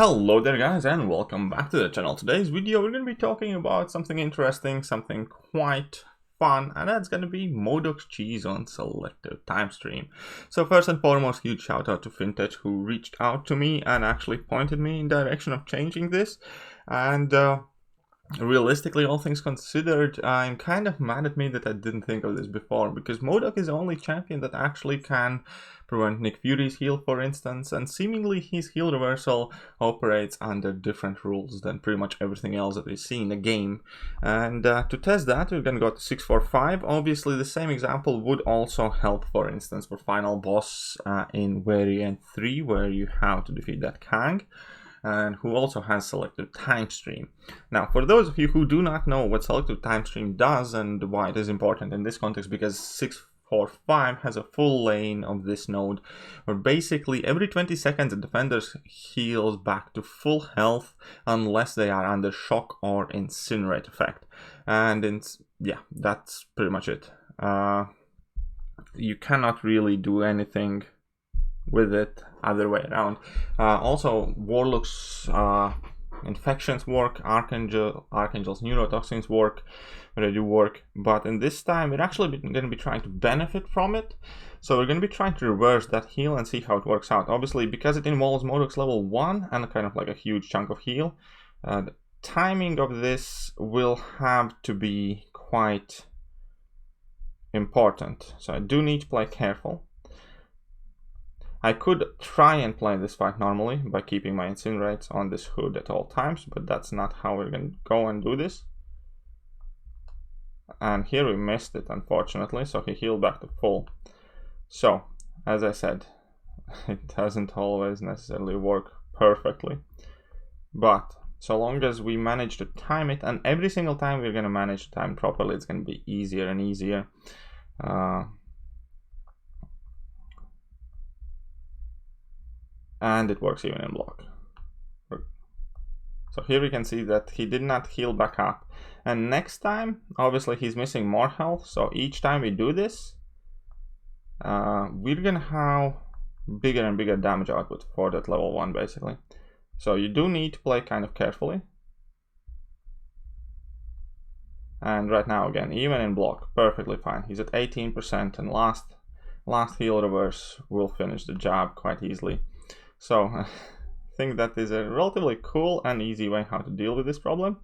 Hello there guys and welcome back to the channel. Today's video we're going to be talking about something interesting, something quite fun, and that's going to be Modok's cheese on selective time stream. So first and foremost, huge shout out to Vintage who reached out to me and actually pointed me in direction of changing this. And realistically, all things considered, I'm kind of mad at me that I didn't think of this before, because Modok is the only champion that actually can prevent Nick Fury's heal, for instance, and seemingly his heal reversal operates under different rules than pretty much everything else that we see in the game. And to test that, we're gonna go to 645. Obviously, the same example would also help, for instance, for final boss in Variant 3, where you have to defeat that Kang, and who also has selective time stream. Now, for those of you who do not know what selective time stream does and why it is important in this context, because 645 has a full lane of this node where basically every 20 seconds the defenders heals back to full health unless they are under shock or incinerate effect. And yeah, that's pretty much it. You cannot really do anything with it other way around. Also, Warlock's infections work, Archangel's neurotoxins work, they do work, but in this time we're actually going to be trying to benefit from it. So we're going to be trying to reverse that heal and see how it works out. Obviously, because it involves Modok's level 1 and kind of like a huge chunk of heal, the timing of this will have to be quite important. So I do need to play careful. I could try and play this fight normally by keeping my incinerates on this hood at all times, but that's not how we're going to go and do this. And here we missed it, unfortunately, so he healed back to full. So, as I said, it doesn't always necessarily work perfectly. But so long as we manage to time it, and every single time we're going to manage to time properly, it's going to be easier and easier. And it works even in block. So here we can see that he did not heal back up. And next time, obviously he's missing more health, so each time we do this, we're gonna have bigger and bigger damage output for that level 1 basically. So you do need to play kind of carefully. And right now again, even in block, perfectly fine. He's at 18% and last heal reverse will finish the job quite easily. So I think that is a relatively cool and easy way how to deal with this problem.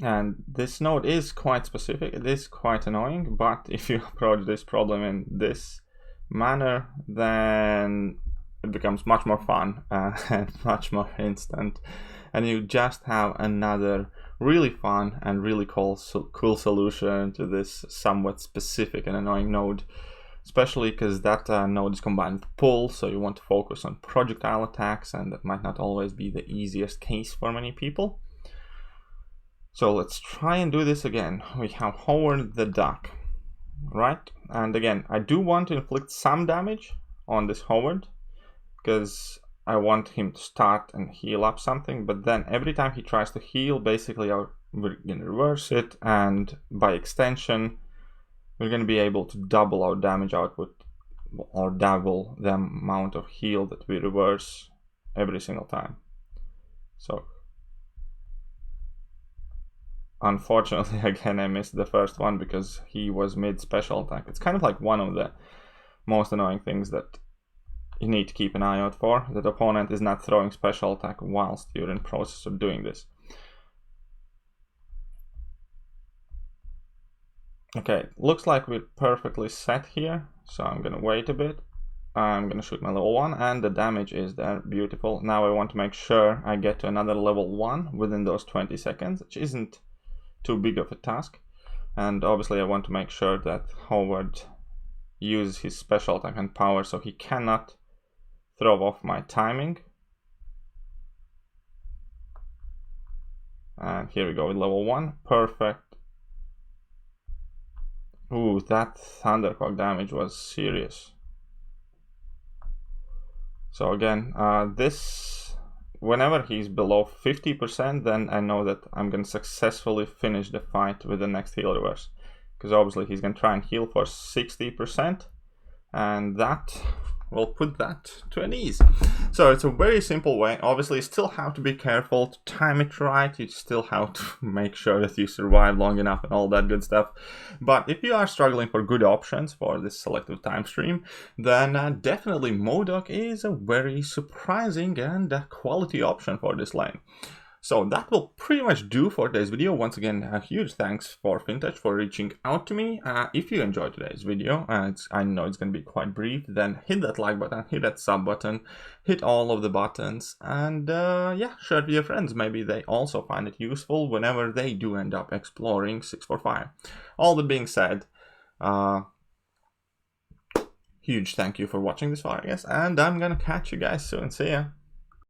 And this node is quite specific, it is quite annoying, but if you approach this problem in this manner, then it becomes much more fun and much more instant. And you just have another really fun and really cool solution to this somewhat specific and annoying node. Especially because that node is combined with pull, so you want to focus on projectile attacks, and that might not always be the easiest case for many people. So let's try and do this again. We have Howard the Duck, right? And again, I do want to inflict some damage on this Howard, because I want him to start and heal up something, but then every time he tries to heal, basically we're going to reverse it, and by extension, we're going to be able to double our damage output or double the amount of heal that we reverse every single time. So unfortunately, again, I missed the first one because he was mid special attack. It's kind of like one of the most annoying things that you need to keep an eye out for, that opponent is not throwing special attack whilst you're in process of doing this. Okay, looks like we're perfectly set here, so I'm gonna wait a bit. I'm gonna shoot my level 1, and the damage is there, beautiful. Now I want to make sure I get to another level 1 within those 20 seconds, which isn't too big of a task. And obviously I want to make sure that Howard uses his special attack and power, so he cannot throw off my timing. And here we go with level 1, perfect. Ooh, that thunderclock damage was serious. So again, whenever he's below 50%, then I know that I'm going to successfully finish the fight with the next heal reverse. Because obviously he's going to try and heal for 60%, and that we'll put that to an ease. So it's a very simple way. Obviously, you still have to be careful to time it right. You still have to make sure that you survive long enough and all that good stuff. But if you are struggling for good options for this selective time stream, then definitely Modok is a very surprising and quality option for this lane. So that will pretty much do for today's video. Once again, a huge thanks for Vintage for reaching out to me. If you enjoyed today's video, I know it's going to be quite brief, then hit that like button, hit that sub button, hit all of the buttons, and yeah, share it with your friends. Maybe they also find it useful whenever they do end up exploring 645. All that being said, huge thank you for watching this far, I guess, and I'm gonna catch you guys soon. See ya!